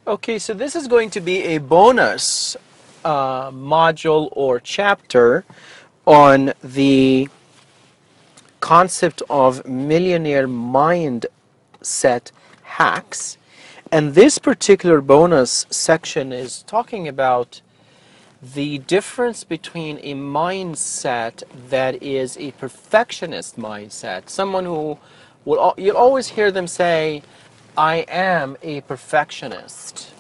Okay, so this is going to be a bonus module or chapter on the concept of millionaire mindset hacks. And this particular bonus section is talking about the difference between a mindset that is a perfectionist mindset, someone who you'll always hear them say, I am a perfectionist,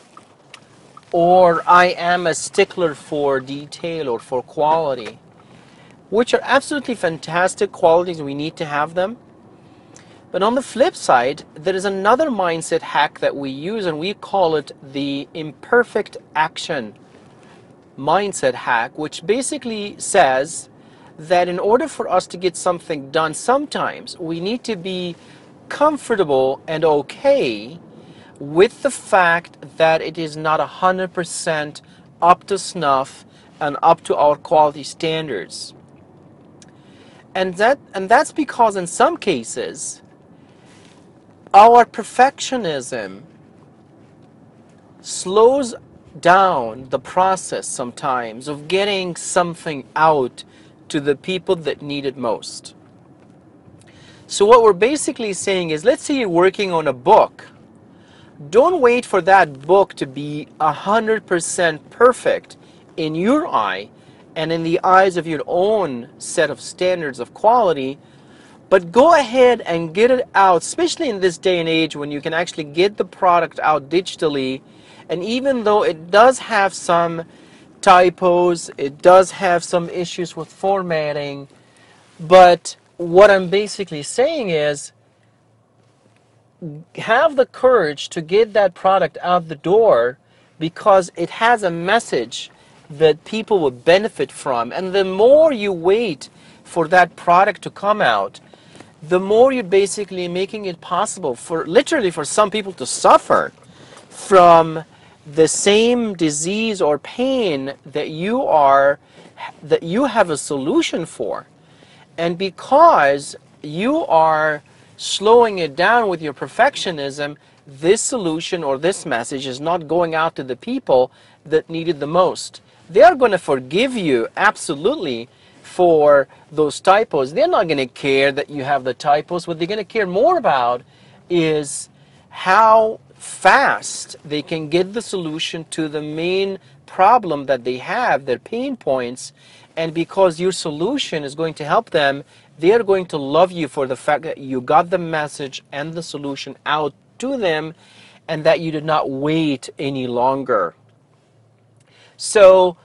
or I am a stickler for detail or for quality, which are absolutely fantastic qualities. We need to have them. But on the flip side, there is another mindset hack that we use, and we call it the imperfect action mindset hack, which basically says that in order for us to get something done, sometimes we need to be comfortable and okay with the fact that it is not 100% up to snuff and up to our quality standards. And that's because in some cases our perfectionism slows down the process sometimes of getting something out to the people that need it most. So what we're basically saying is, let's say you're working on a book. Don't wait for that book to be 100% perfect in your eye and in the eyes of your own set of standards of quality, but go ahead and get it out, especially in this day and age when you can actually get the product out digitally. And even though it does have some typos, it does have some issues with formatting, but what I'm basically saying is, have the courage to get that product out the door because it has a message that people will benefit from. And the more you wait for that product to come out, the more you're basically making it possible for literally for some people to suffer from the same disease or pain that you have a solution for. And because you are slowing it down with your perfectionism, this solution or this message is not going out to the people that need it the most. They are going to forgive you absolutely for those typos. They're not going to care that you have the typos. What they're going to care more about is how fast they can get the solution to the main problem that they have, their pain points. And because your solution is going to help them, they are going to love you for the fact that you got the message and the solution out to them and that you did not wait any longer. So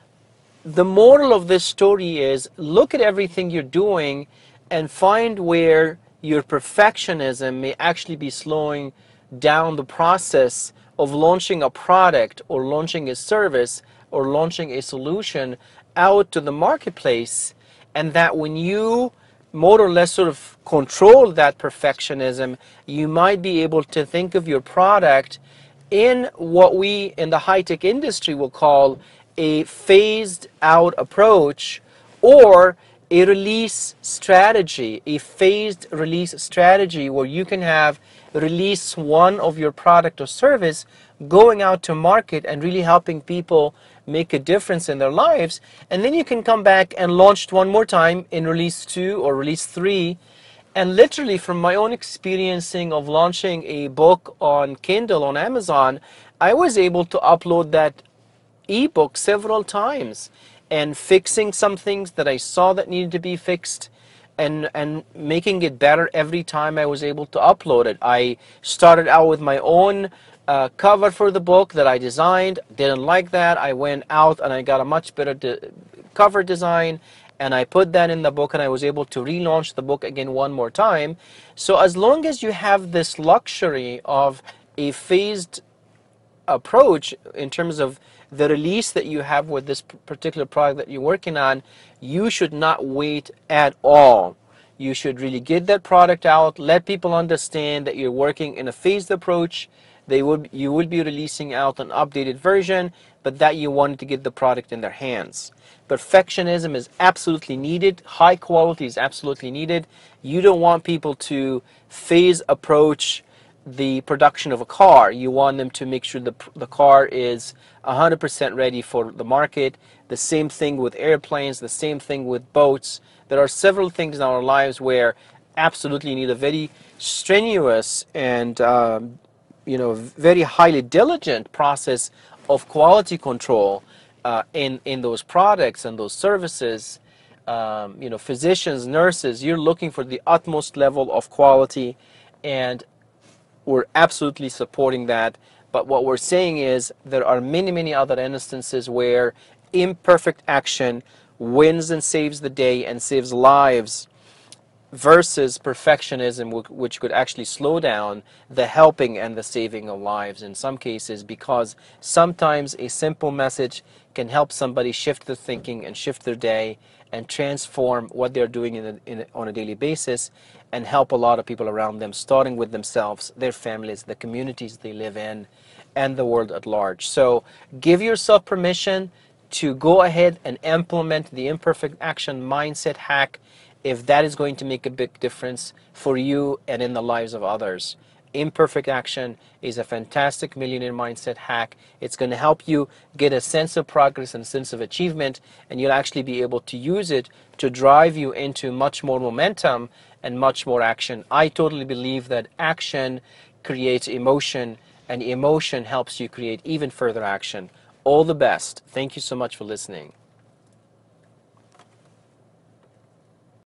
the moral of this story is, look at everything you're doing and find where your perfectionism may actually be slowing down the process of launching a product or launching a service or launching a solution out to the marketplace, and that when you more or less sort of control that perfectionism, you might be able to think of your product in what we in the high-tech industry will call a phased out approach, or a release strategy, a phased release strategy where you can have release one of your product or service going out to market and really helping people make a difference in their lives, and then you can come back and launch it one more time in release 2 or release 3. And literally, from my own experiencing of launching a book on Kindle on Amazon, I was able to upload that ebook several times and fixing some things that I saw that needed to be fixed, and making it better every time I was able to upload it. I started out with my own cover for the book that I designed. Didn't like that. I went out and I got a much better cover design, and I put that in the book, and I was able to relaunch the book again one more time. So as long as you have this luxury of a phased approach in terms of the release that you have with this particular product that you're working on, you should not wait at all. You should really get that product out, let people understand that you're working in a phased approach. You will be releasing out an updated version, but that you wanted to get the product in their hands. Perfectionism is absolutely needed. High quality is absolutely needed. You don't want people to phase approach the production of a car. You want them to make sure the car is 100% ready for the market. The same thing with airplanes, the same thing with boats. There are several things in our lives where absolutely you need a very strenuous and very highly diligent process of quality control in those products and those services. Physicians, nurses, you're looking for the utmost level of quality, and we're absolutely supporting that. But what we're saying is there are many, many other instances where imperfect action wins and saves the day and saves lives, versus perfectionism, which could actually slow down the helping and the saving of lives in some cases, because sometimes a simple message can help somebody shift their thinking and shift their day and transform what they're doing on a daily basis, and help a lot of people around them, starting with themselves, their families, the communities they live in, and the world at large. So give yourself permission to go ahead and implement the imperfect action mindset hack if that is going to make a big difference for you and in the lives of others. Imperfect action is a fantastic millionaire mindset hack. It's going to help you get a sense of progress and a sense of achievement, and you'll actually be able to use it to drive you into much more momentum and much more action. I totally believe that action creates emotion, and emotion helps you create even further action. All the best. Thank you so much for listening.